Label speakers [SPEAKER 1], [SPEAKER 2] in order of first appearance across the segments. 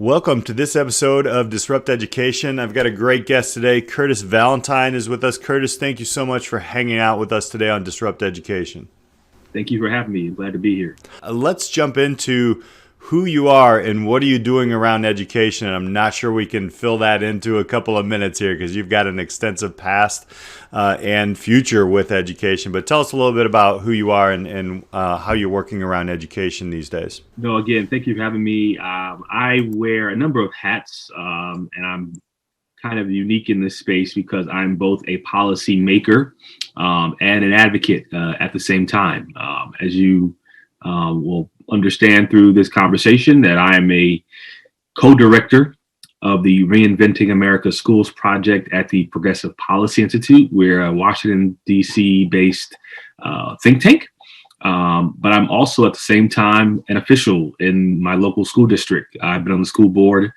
[SPEAKER 1] Welcome to this episode of Disrupt Education. I've got a great guest today. Curtis Valentine is with us. Curtis, thank you so much for hanging out with us today on Disrupt Education.
[SPEAKER 2] Thank you for having me. I'm glad to be here.
[SPEAKER 1] Let's jump into who you are and what are you doing around education. And I'm not sure we can fill that into a couple of minutes here because you've got an extensive past and future with education. But tell us a little bit about who you are and how you're working around education these days.
[SPEAKER 2] No, again, thank you for having me. I wear a number of hats, and I'm kind of unique in this space because I'm both a policy maker and an advocate at the same time. As you will understand through this conversation, that I am a co-director of the Reinventing America Schools project at the Progressive Policy Institute. We're a Washington, D.C. based think tank. But I'm also at the same time an official in my local school district. I've been on the school board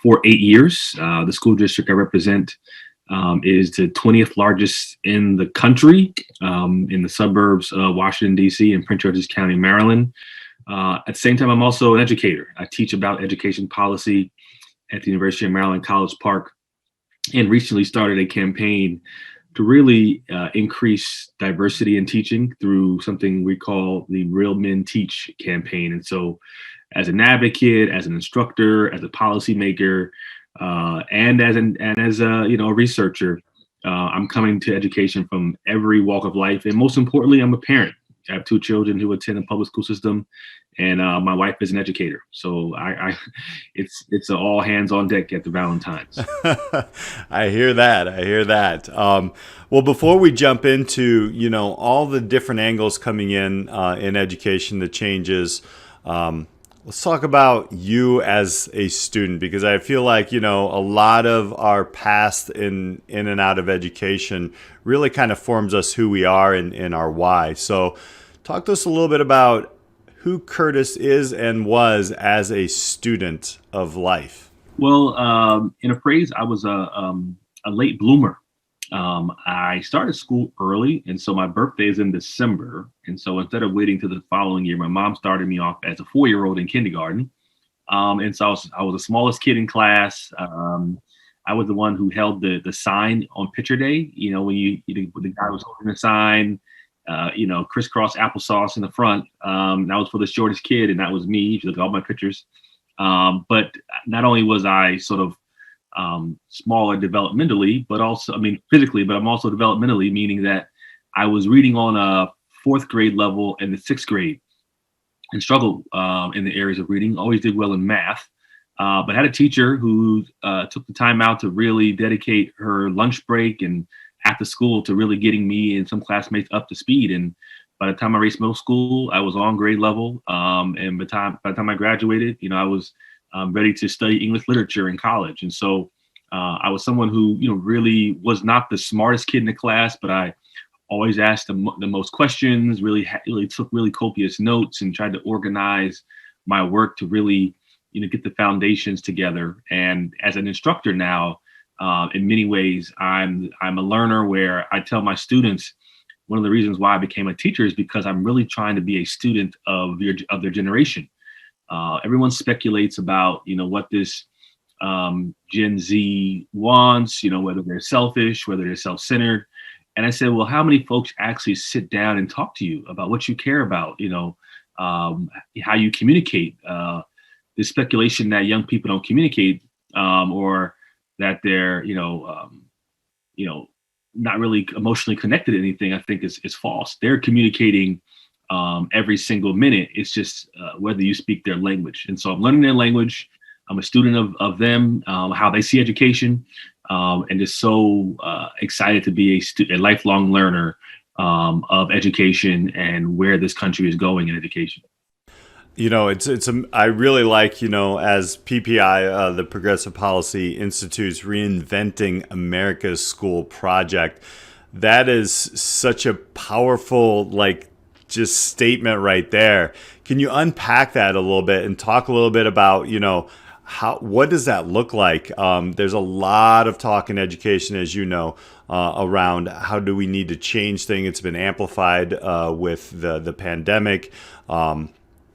[SPEAKER 2] for 8 years. The school district I represent is the 20th largest in the country, in the suburbs of Washington, D.C. and Prince George's County, Maryland. At the same time, I'm also an educator. I teach about education policy at the University of Maryland, College Park, and recently started a campaign to really increase diversity in teaching through something we call the Real Men Teach campaign. And so as an advocate, as an instructor, as a policymaker, and as a researcher, I'm coming to education from every walk of life. And most importantly, I'm a parent. I have 2 children who attend a public school system, and my wife is an educator. So it's all hands on deck at the Valentines.
[SPEAKER 1] I hear that. Well, before we jump into, all the different angles coming in education, the changes, let's talk about you as a student, because I feel like, a lot of our past in and out of education really kind of forms us who we are and our why. So talk to us a little bit about who Curtis is and was as a student of life.
[SPEAKER 2] Well, in a phrase, I was a late bloomer. I started school early, and so my birthday is in December. And so instead of waiting to the following year, my mom started me off as a 4-year-old in kindergarten. And so I was the smallest kid in class. I was the one who held the sign on picture day. When the guy was holding the sign, crisscross applesauce in the front. That was for the shortest kid, and that was me. If you look at all my pictures. But not only was I sort of smaller developmentally, but also, physically, but I'm also developmentally, meaning that I was reading on a 4th grade level and the 6th grade and struggled in the areas of reading. Always did well in math, but had a teacher who took the time out to really dedicate her lunch break and after school to really getting me and some classmates up to speed. And by the time I reached middle school, I was on grade level. And by the time I graduated, I was ready to study English literature in college. And so I was someone who, really was not the smartest kid in the class, but I always asked the most questions, really took really copious notes and tried to organize my work to really, get the foundations together. And as an instructor now, in many ways, I'm a learner where I tell my students, one of the reasons why I became a teacher is because I'm really trying to be a student of their generation. Everyone speculates about, what this Gen Z wants, whether they're selfish, whether they're self-centered. And I said, well, how many folks actually sit down and talk to you about what you care about, how you communicate? This speculation that young people don't communicate or that they're, not really emotionally connected to anything, I think is false. They're communicating every single minute. It's just whether you speak their language. And so I'm learning their language. I'm a student of them, how they see education, and just so excited to be a lifelong learner of education and where this country is going in education.
[SPEAKER 1] I really like, as PPI, the Progressive Policy Institute's Reinventing America's School project, that is such a powerful, just statement right there. Can you unpack that a little bit and talk a little bit about, what does that look like? There's a lot of talk in education, as you know, around how do we need to change things. It's been amplified with the pandemic.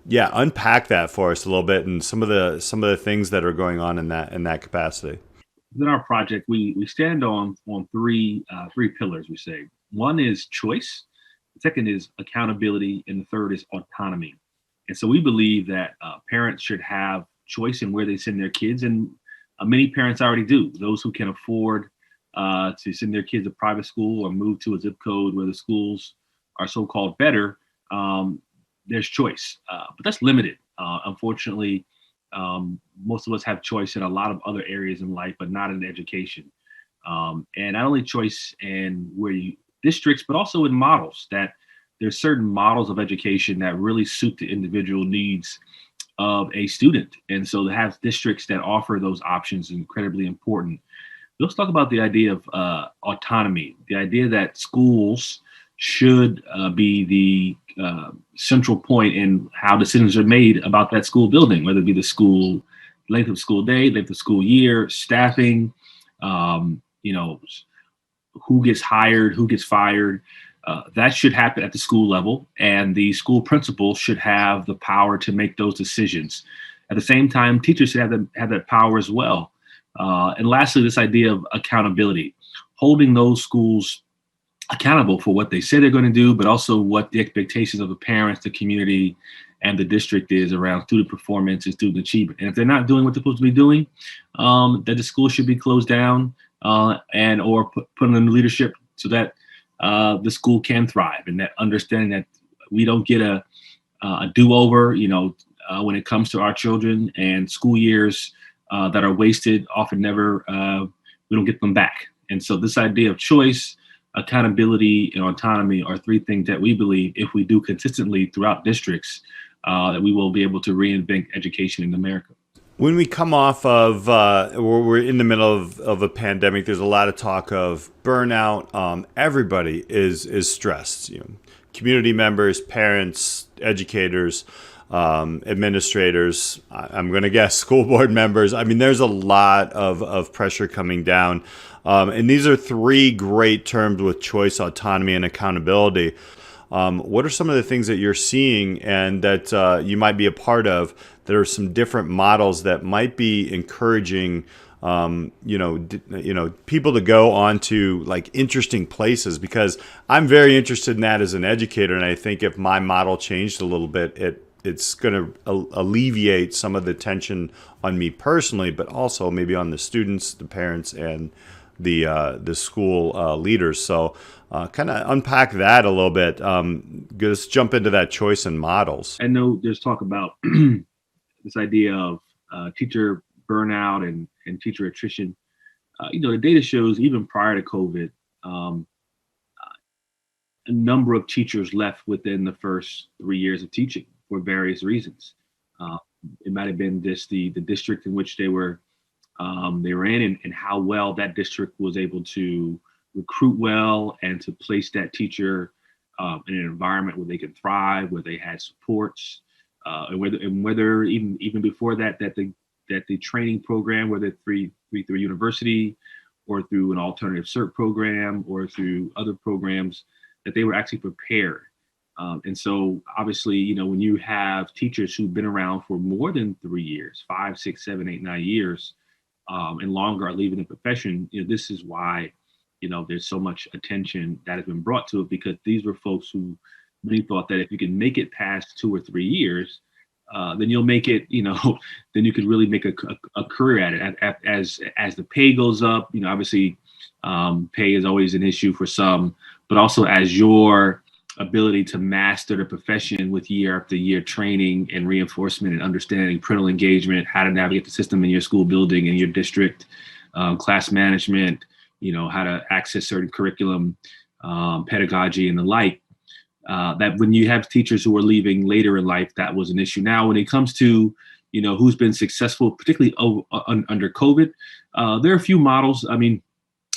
[SPEAKER 1] Yeah, unpack that for us a little bit and some of the things that are going on in that capacity.
[SPEAKER 2] In our project, we stand on three pillars. We say one is choice, the second is accountability, and the third is autonomy. And so we believe that parents should have choice in where they send their kids, and many parents already do. Those who can afford to send their kids to private school or move to a zip code where the schools are so-called better, there's choice, but that's limited. Unfortunately, most of us have choice in a lot of other areas in life, but not in education. And not only choice in where you districts, but also in models, that there's certain models of education that really suit the individual needs of a student. And so to have districts that offer those options is incredibly important. Let's talk about the idea of autonomy, the idea that schools should be the central point in how decisions are made about that school building, whether it be the school length of school day, length of school year, staffing, you know, who gets hired, who gets fired. That should happen at the school level, and the school principal should have the power to make those decisions. At the same time, teachers should have that power as well. And lastly, this idea of accountability, holding those schools accountable for what they say they're going to do, but also what the expectations of the parents, the community, and the district is around student performance and student achievement. And if they're not doing what they're supposed to be doing, that the school should be closed down and or put in new leadership so that the school can thrive. And that understanding that we don't get a do-over, when it comes to our children, and school years that are wasted often never, we don't get them back. And so this idea of choice, accountability, and autonomy are three things that we believe, if we do consistently throughout districts, that we will be able to reinvent education in America.
[SPEAKER 1] When we come off of, we're in the middle of a pandemic, there's a lot of talk of burnout. Everybody is stressed. Community members, parents, educators, administrators. I'm going to guess school board members. I mean, there's a lot of pressure coming down. And these are three great terms with choice, autonomy, and accountability. What are some of the things that you're seeing and that you might be a part of? There are some different models that might be encouraging, people to go on to like interesting places, because I'm very interested in that as an educator. And I think if my model changed a little bit, it's going to alleviate some of the tension on me personally, but also maybe on the students, the parents, and the school leaders. So kind of unpack that a little bit. Let's jump into that choice and models.
[SPEAKER 2] I know there's talk about this idea of teacher burnout and teacher attrition. The data shows even prior to COVID, a number of teachers left within the first 3 years of teaching for various reasons. It might have been just the district in which they were in, and how well that district was able to recruit well and to place that teacher in an environment where they could thrive, where they had supports, and whether even before that the training program, whether through university or through an alternative cert program or through other programs, that they were actually prepared. And so obviously, when you have teachers who've been around for more than 3 years, 5, 6, 7, 8, 9 years, and longer are leaving the profession, this is why, there's so much attention that has been brought to it, because these were folks who really thought that if you can make it past 2 or 3 years, then you'll make it, then you could really make a career at it. As the pay goes up, obviously pay is always an issue for some, but also as your ability to master the profession with year after year training and reinforcement and understanding parental engagement, how to navigate the system in your school building, in your district, class management, how to access certain curriculum, pedagogy, and the like. That when you have teachers who are leaving later in life, that was an issue. Now, when it comes to, who's been successful, particularly under COVID, there are a few models,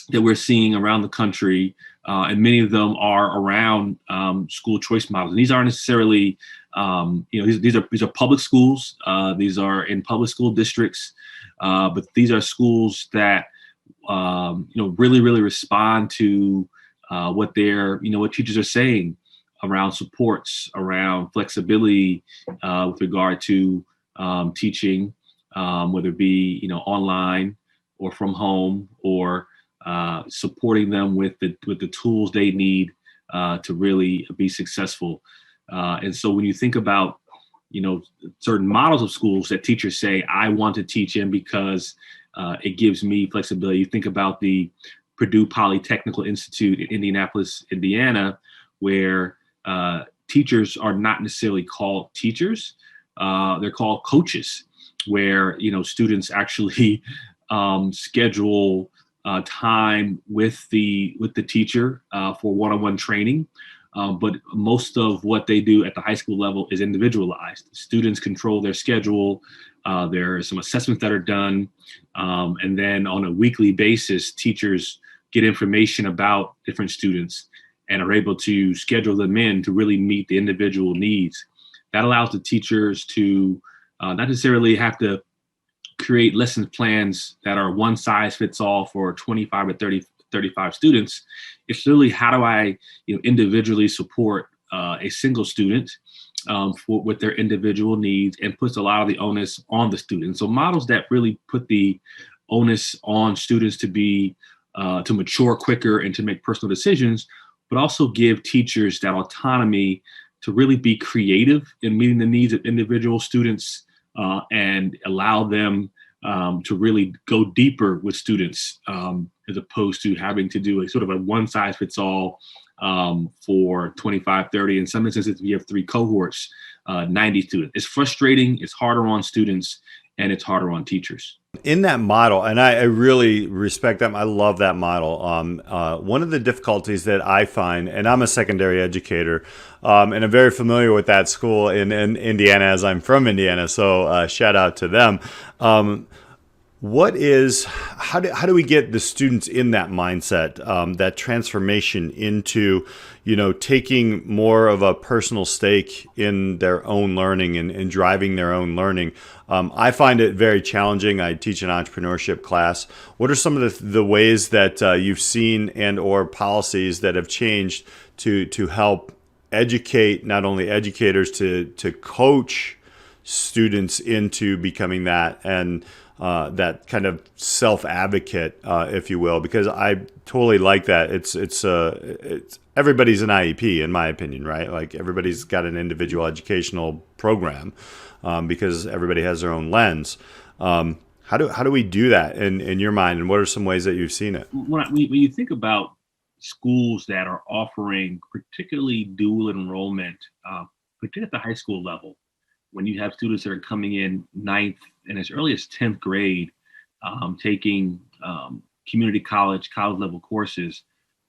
[SPEAKER 2] that we're seeing around the country, and many of them are around school choice models. And these aren't necessarily, these are public schools. These are in public school districts, but these are schools that, really respond to what what teachers are saying. around supports, around flexibility with regard to teaching, whether it be online or from home, or supporting them with the tools they need to really be successful. And so when you think about certain models of schools that teachers say, I want to teach in because it gives me flexibility. You think about the Purdue Polytechnical Institute in Indianapolis, Indiana, where teachers are not necessarily called teachers. They're called coaches, where students actually schedule time with the teacher for one-on-one training. But most of what they do at the high school level is individualized. Students control their schedule. There are some assessments that are done. And then on a weekly basis, teachers get information about different students and are able to schedule them in to really meet the individual needs. That allows the teachers to not necessarily have to create lesson plans that are one size fits all for 25 or 35 students. It's literally, how do I individually support a single student with their individual needs, and puts a lot of the onus on the student. So models that really put the onus on students to be to mature quicker and to make personal decisions, but also give teachers that autonomy to really be creative in meeting the needs of individual students, and allow them to really go deeper with students, as opposed to having to do a sort of a one size fits all for 25, 30. In some instances, if you have 3 cohorts, 90 students. It's frustrating, it's harder on students, and it's harder on teachers.
[SPEAKER 1] In that model, and I really respect that. I love that model. One of the difficulties that I find, and I'm a secondary educator, and I'm very familiar with that school in Indiana, as I'm from Indiana. So shout out to them. How do we get the students in that mindset, that transformation into, taking more of a personal stake in their own learning and driving their own learning? I find it very challenging. I teach an entrepreneurship class. What are some of the ways that you've seen and or policies that have changed to help educate not only educators to coach students into becoming that, and that kind of self-advocate, if you will, because I totally like that. It's everybody's an IEP, in my opinion, right? Like, everybody's got an individual educational program, because everybody has their own lens. How do we do that in your mind, and what are some ways that you've seen it?
[SPEAKER 2] When you think about schools that are offering particularly dual enrollment, particularly at the high school level, when you have students that are coming in 9th and as early as 10th grade, taking community college level courses,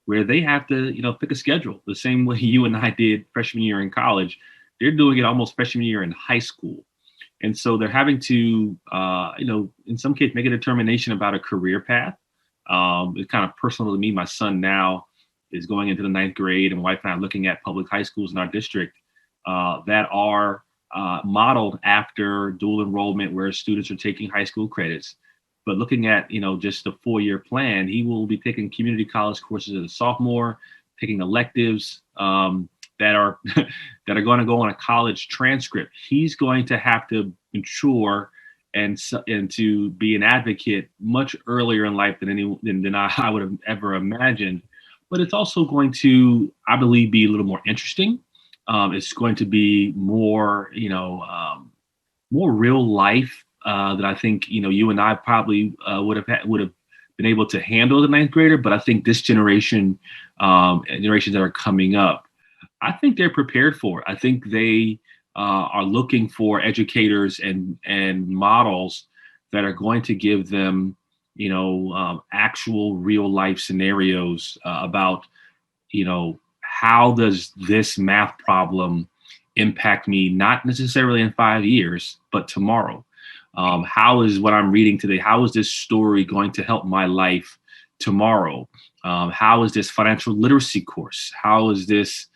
[SPEAKER 2] where they have to, pick a schedule the same way you and I did freshman year in college. They're doing it almost freshman year in high school. And so they're having to, in some cases, make a determination about a career path. It's kind of personal to me. My son now is going into the 9th grade, and my wife and I are looking at public high schools in our district that are modeled after dual enrollment, where students are taking high school credits. But looking at, just the 4-year plan, he will be taking community college courses as a sophomore, taking electives that are that are going to go on a college transcript. He's going to have to mature and to be an advocate much earlier in life than I would have ever imagined. But it's also going to, I believe, be a little more interesting. It's going to be more, more real life that I think, you and I probably would have been able to handle as a 9th grader. But I think this generation, generations that are coming up, I think they're prepared for it. I think they are looking for educators and models that are going to give them, actual real life scenarios about, how does this math problem impact me, not necessarily in 5 years, but tomorrow? How is what I'm reading today, how is this story going to help my life tomorrow? How is this financial literacy course? How is this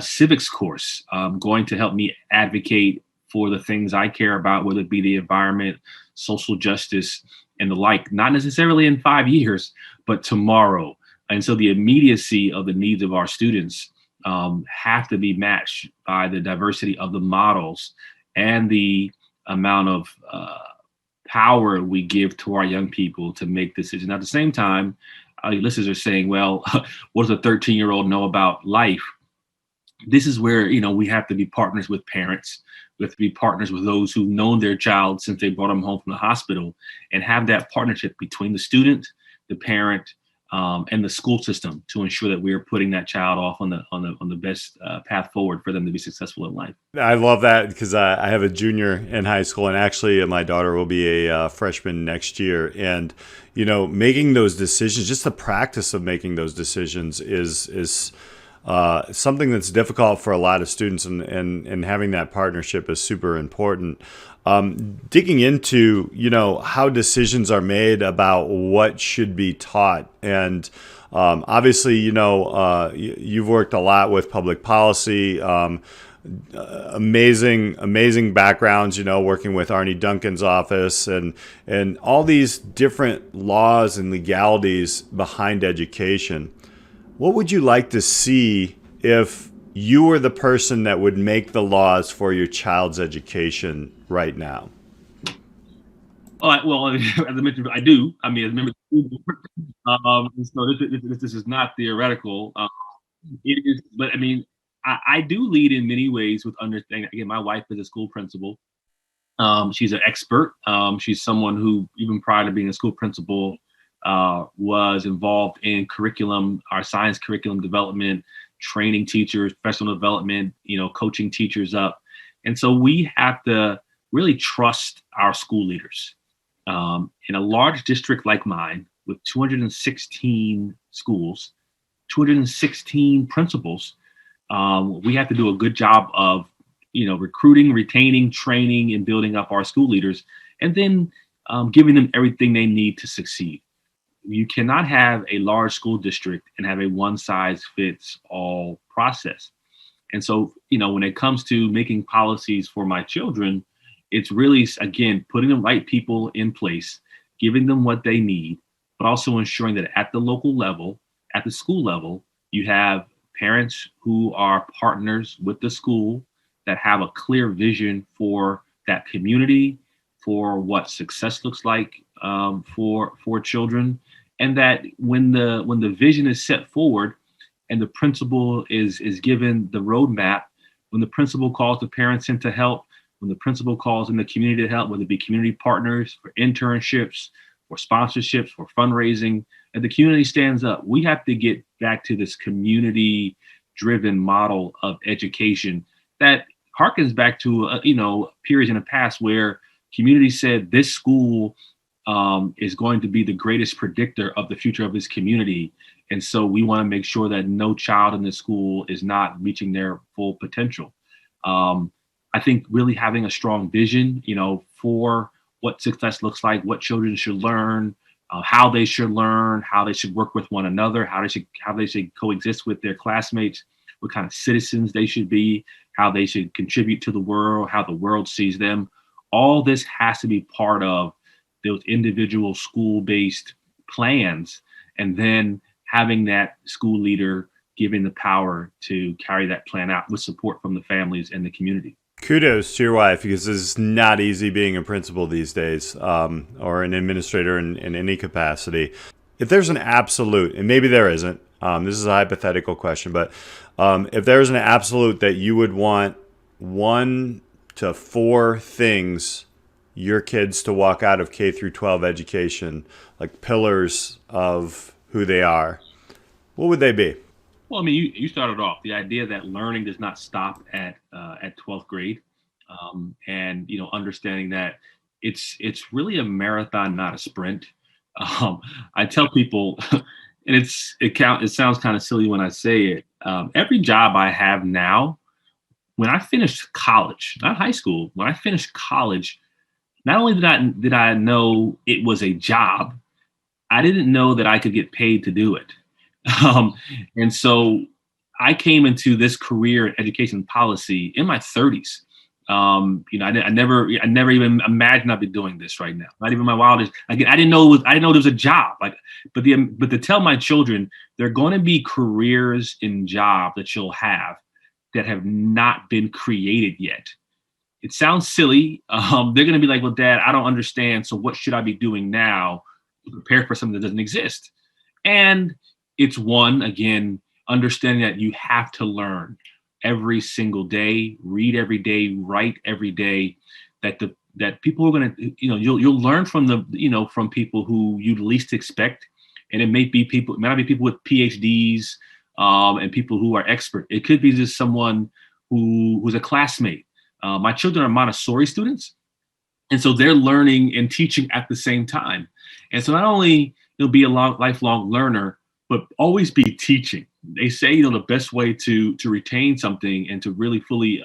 [SPEAKER 2] civics course going to help me advocate for the things I care about, whether it be the environment, social justice, and the like, not necessarily in 5 years, but tomorrow? And so the immediacy of the needs of our students have to be matched by the diversity of the models and the amount of power we give to our young people to make decisions. At the same time, listeners are saying, well, what does a 13-year-old know about life? This is where, we have to be partners with parents. We have to be partners with those who've known their child since they brought them home from the hospital, and have that partnership between the student, the parent, and the school system to ensure that we are putting that child off on the best path forward for them to be successful in life.
[SPEAKER 1] I love that because I have a junior in high school, and actually my daughter will be a freshman next year. And, making those decisions, just the practice of making those decisions is something that's difficult for a lot of students, and having that partnership is super important. Digging into, how decisions are made about what should be taught. And obviously, you've worked a lot with public policy, amazing backgrounds, working with Arnie Duncan's office and all these different laws and legalities behind education. What would you like to see if you were the person that would make the laws for your child's education right now?
[SPEAKER 2] Well, as I mentioned, I do. I mean, as a member of the school board, so this is not theoretical. It is, but I mean, I do lead in many ways with understanding. Again, my wife is a school principal. She's an expert. She's someone who, even prior to being a school principal, was involved in curriculum, our science curriculum development, training teachers, professional development, coaching teachers up. And so we have to really trust our school leaders. In a large district like mine, with 216 schools, 216 principals, we have to do a good job of, recruiting, retaining, training, and building up our school leaders, and then giving them everything they need to succeed. You cannot have a large school district and have a one-size-fits-all process. And so, when it comes to making policies for my children, it's really, again, putting the right people in place, giving them what they need, but also ensuring that at the local level, at the school level, you have parents who are partners with the school that have a clear vision for that community, for what success looks like for children, and that when the vision is set forward and the principal is given the roadmap, when the principal calls the parents in to help, when the principal calls in the community to help, whether it be community partners for internships, for sponsorships, for fundraising, and the community stands up, we have to get back to this community-driven model of education that harkens back to periods in the past where community said this school is going to be the greatest predictor of the future of this community. And so we want to make sure that no child in the school is not reaching their full potential. I think really having a strong vision, for what success looks like, what children should learn, how they should learn, how they should work with one another, how they should coexist with their classmates, what kind of citizens they should be, how they should contribute to the world, how the world sees them. All this has to be part of those individual school-based plans, and then having that school leader giving the power to carry that plan out with support from the families and the community.
[SPEAKER 1] Kudos to your wife, because it's not easy being a principal these days, or an administrator in any capacity. If there's an absolute, and maybe there isn't, this is a hypothetical question, but if there's an absolute that you would want 1 to 4 things your kids to walk out of K through 12 education, like pillars of who they are, what would they be?
[SPEAKER 2] Well, I mean, you started off the idea that learning does not stop at 12th grade, and understanding that it's really a marathon, not a sprint. I tell people, and it sounds kind of silly when I say it. Every job I have now, when I finished college, not high school, when I finished college, not only did I know it was a job, I didn't know that I could get paid to do it. And so I came into this career in education policy in my 30s. I never even imagined I'd be doing this right now. Not even my wildest. Again, I didn't know there was a job. But to tell my children there are going to be careers and jobs that you'll have that have not been created yet. It sounds silly. They're going to be like, well, Dad, I don't understand. So what should I be doing now to prepare for something that doesn't exist? And it's again, understanding that you have to learn every single day, read every day, write every day, that people are going to, you'll learn from from people who you least expect. And it might not be people with PhDs and people who are expert. It could be just someone who's a classmate. My children are Montessori students. And so they're learning and teaching at the same time. And so not only you'll be a lifelong learner, but always be teaching. They say, the best way to retain something and to really fully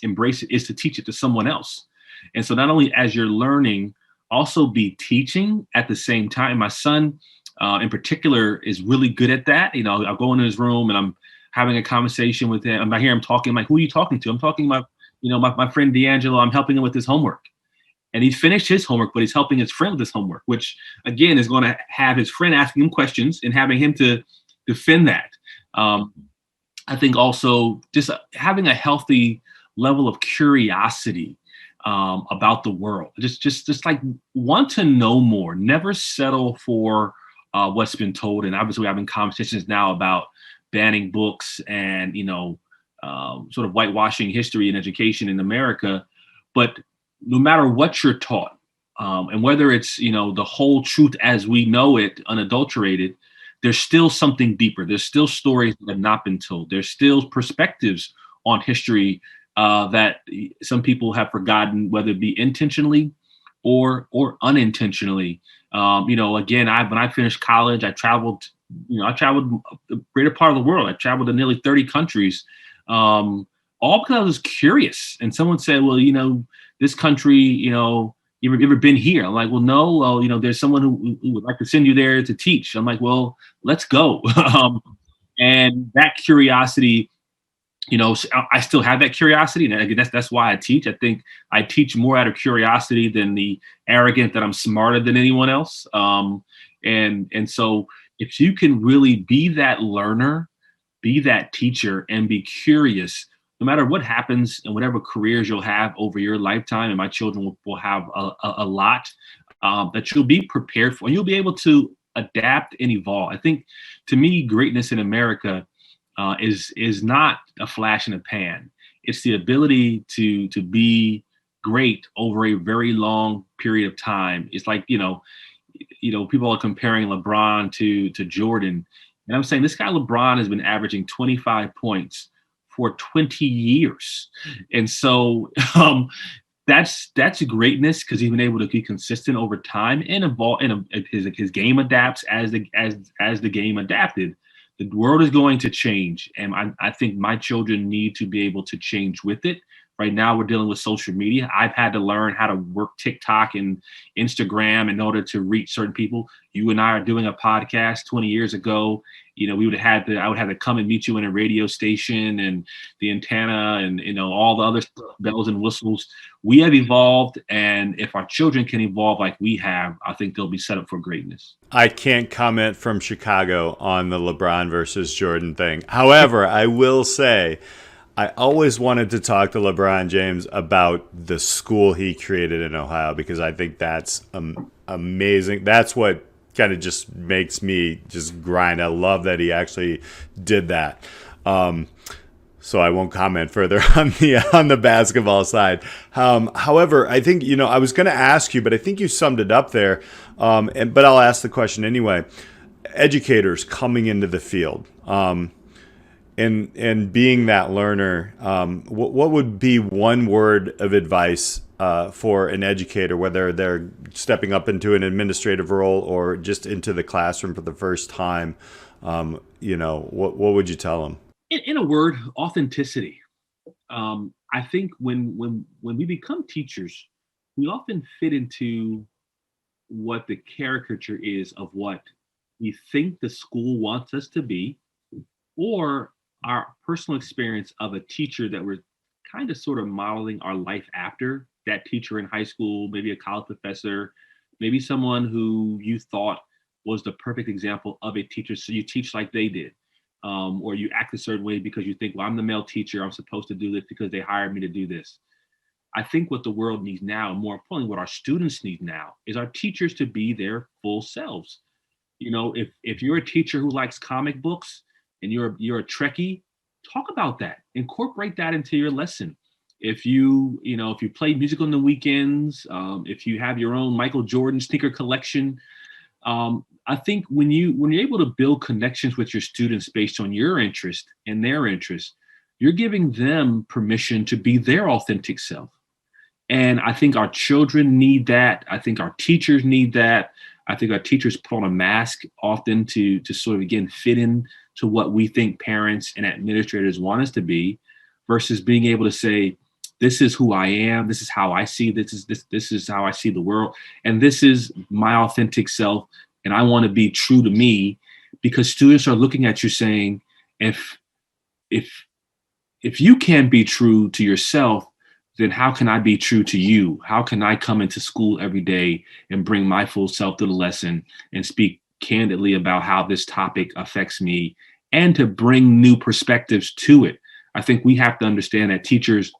[SPEAKER 2] embrace it is to teach it to someone else. And so not only as you're learning, also be teaching at the same time. My son in particular is really good at that. I'll go into his room and I'm having a conversation with him. I hear him talking. I'm like, who are you talking to? I'm talking about, my friend D'Angelo. I'm helping him with his homework. And he's finished his homework, but he's helping his friend with his homework, which again is going to have his friend asking him questions and having him to defend that. I think also just having a healthy level of curiosity about the world, just like want to know more, never settle for what's been told. And obviously we're having conversations now about banning books and, sort of whitewashing history and education in America. But no matter what you're taught, and whether it's, the whole truth as we know it, unadulterated, there's still something deeper. There's still stories that have not been told. There's still perspectives on history that some people have forgotten, whether it be intentionally or unintentionally. Again, when I finished college, I traveled a greater part of the world. I traveled to nearly 30 countries, all because I was curious. And someone said, well, this country, you ever been here? I'm like, well, no. Well, there's someone who would like to send you there to teach. I'm like, well, let's go. And that curiosity, I still have that curiosity. And again, that's why I teach. I think I teach more out of curiosity than the arrogant that I'm smarter than anyone else. And so if you can really be that learner, be that teacher, and be curious, no matter what happens and whatever careers you'll have over your lifetime, and my children will have a lot that you'll be prepared for, and you'll be able to adapt and evolve. I think, to me, greatness in America is not a flash in the pan. It's the ability to be great over a very long period of time. It's like, people are comparing LeBron to Jordan. And I'm saying this guy LeBron has been averaging 25 points for 20 years. And so that's greatness, because he's been able to be consistent over time and evolve, and his game adapts as the game adapted. The world is going to change, and I think my children need to be able to change with it. Right now, we're dealing with social media. I've had to learn how to work TikTok and Instagram in order to reach certain people. You and I are doing a podcast 20 years ago. I would have to come and meet you in a radio station and the antenna and, all the other bells and whistles. We have evolved. And if our children can evolve like we have, I think they'll be set up for greatness.
[SPEAKER 1] I can't comment from Chicago on the LeBron versus Jordan thing. However, I will say, I always wanted to talk to LeBron James about the school he created in Ohio, because I think that's amazing. That's what kind of just makes me just grind. I love that he actually did that. So I won't comment further on the basketball side. However, I think, I was going to ask you, but I think you summed it up there. But I'll ask the question anyway. Educators coming into the field, and being that learner, what would be one word of advice for an educator, whether they're stepping up into an administrative role or just into the classroom for the first time? What would you tell them?
[SPEAKER 2] In a word, authenticity. I think when we become teachers, we often fit into what the caricature is of what we think the school wants us to be, or our personal experience of a teacher that we're kind of sort of modeling our life after that teacher in high school, maybe a college professor, maybe someone who you thought was the perfect example of a teacher. So you teach like they did, or you act a certain way because you think, well, I'm the male teacher. I'm supposed to do this because they hired me to do this. I think what the world needs now, and more importantly, what our students need now, is our teachers to be their full selves. If you're a teacher who likes comic books and you're a Trekkie, talk about that. Incorporate that into your lesson. If you play music on the weekends, if you have your own Michael Jordan sneaker collection, I think when you're able to build connections with your students based on your interest and their interest, you're giving them permission to be their authentic self. And I think our children need that. I think our teachers need that. I think our teachers put on a mask often to sort of, again, fit in to what we think parents and administrators want us to be, versus being able to say, this is who I am. This is how I see this is how I see the world. And this is my authentic self. And I want to be true to me, because students are looking at you saying, if you can't be true to yourself, then how can I be true to you? How can I come into school every day and bring my full self to the lesson and speak candidly about how this topic affects me, and to bring new perspectives to it? I think we have to understand that teachers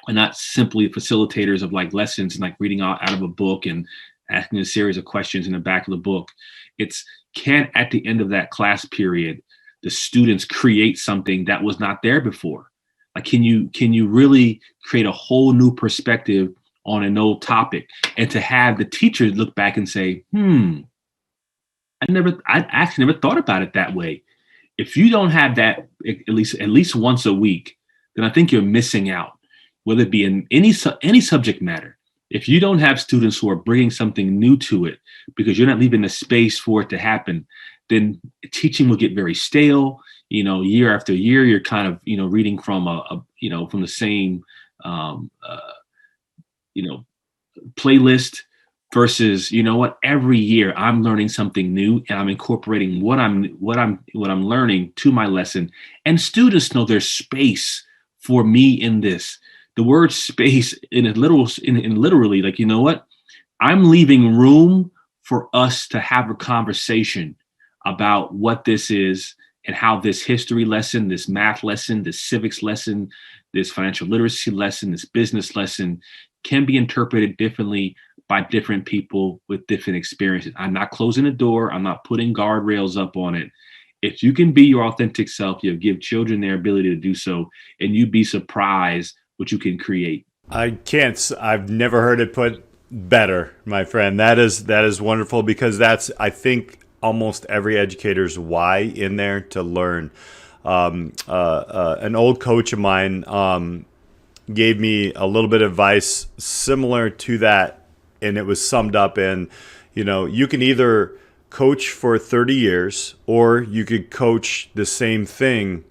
[SPEAKER 2] are not simply facilitators of like lessons and like reading out of a book and asking a series of questions in the back of the book. It's, can at the end of that class period, the students create something that was not there before? Like, can you really create a whole new perspective on an old topic, and to have the teachers look back and say, I actually never thought about it that way. If you don't have that at least once a week, then I think you're missing out, whether it be in any subject matter. If you don't have students who are bringing something new to it because you're not leaving the space for it to happen, then teaching will get very stale. Year after year, you're kind of, reading from from the same, playlist, versus, every year I'm learning something new and I'm incorporating what I'm learning to my lesson. And students know there's space for me in this. The word space literally, like, I'm leaving room for us to have a conversation about what this is, and how this history lesson, this math lesson, this civics lesson, this financial literacy lesson, this business lesson can be interpreted differently by different people with different experiences. I'm not closing the door. I'm not putting guardrails up on it. If you can be your authentic self, you'll give children their ability to do so, and you'd be surprised what you can create.
[SPEAKER 1] I've never heard it put better, my friend. That is wonderful, because that's, I think, almost every educator's why in there, to learn. An old coach of mine gave me a little bit of advice similar to that, and it was summed up in, you can either coach for 30 years or you could coach the same thing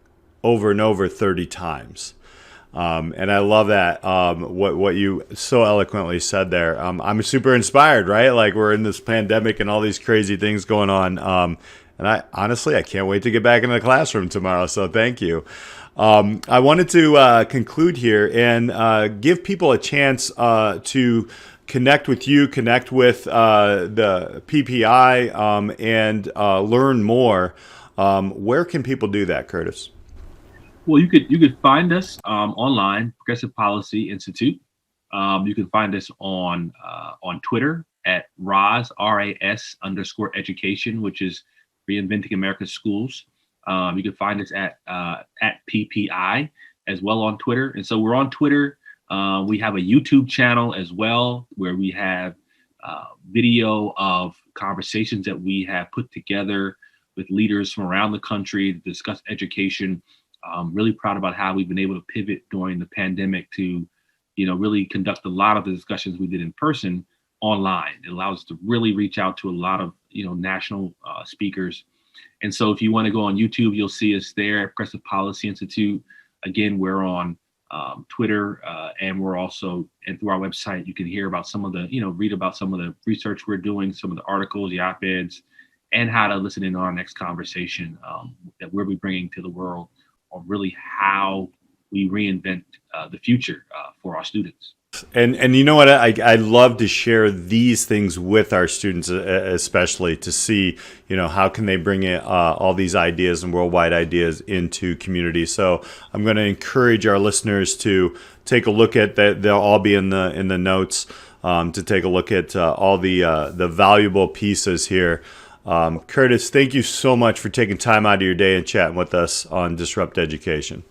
[SPEAKER 1] over and over 30 times. And I love that, what you so eloquently said there. I'm super inspired, right? Like, we're in this pandemic and all these crazy things going on. And I can't wait to get back into the classroom tomorrow. So thank you. I wanted to conclude here and give people a chance to connect with you, connect with the PPI, and learn more. Where can people do that, Curtis?
[SPEAKER 2] Well, you could find us online, Progressive Policy Institute. You can find us on Twitter at RAS _education, which is Reinventing America's Schools. You can find us at PPI as well on Twitter. And so we're on Twitter. We have a YouTube channel as well, where we have video of conversations that we have put together with leaders from around the country to discuss education. Really proud about how we've been able to pivot during the pandemic to, really conduct a lot of the discussions we did in person online. It allows us to really reach out to a lot of, national speakers. And so if you want to go on YouTube, you'll see us there at Progressive Policy Institute. Again, we're on Twitter, and we're also, and through our website, you can hear about some of the, read about some of the research we're doing, some of the articles, the op-eds, and how to listen in on our next conversation that we'll be bringing to the world on really how we reinvent the future for our students.
[SPEAKER 1] And you know what? I love to share these things with our students, especially to see, how can they bring it, all these ideas and worldwide ideas into community. So I'm going to encourage our listeners to take a look at that. They'll all be in the notes, to take a look at all the valuable pieces here. Curtis, thank you so much for taking time out of your day and chatting with us on Disrupt Education.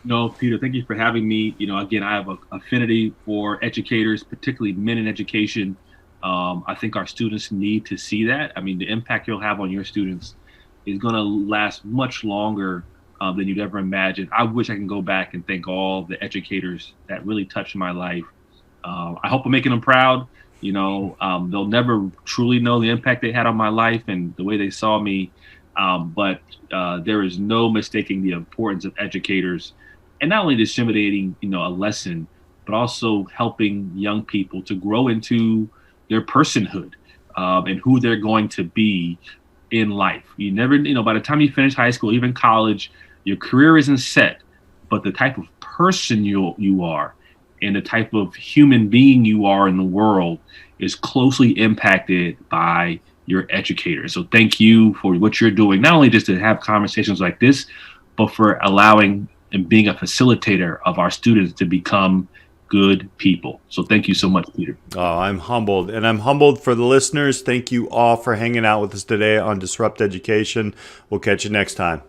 [SPEAKER 2] No, Peter, thank you for having me. Again, I have an affinity for educators, particularly men in education. I think our students need to see that. I mean, the impact you'll have on your students is going to last much longer than you'd ever imagine. I wish I can go back and thank all the educators that really touched my life. I hope I'm making them proud. They'll never truly know the impact they had on my life and the way they saw me. But there is no mistaking the importance of educators. And not only disseminating, a lesson, but also helping young people to grow into their personhood and who they're going to be in life. You never, by the time you finish high school, even college, your career isn't set, but the type of person you are and the type of human being you are in the world is closely impacted by your educator. So thank you for what you're doing, not only just to have conversations like this, but for allowing and being a facilitator of our students to become good people. So thank you so much, Peter.
[SPEAKER 1] Oh, I'm humbled. And I'm humbled for the listeners. Thank you all for hanging out with us today on Disrupt Education. We'll catch you next time.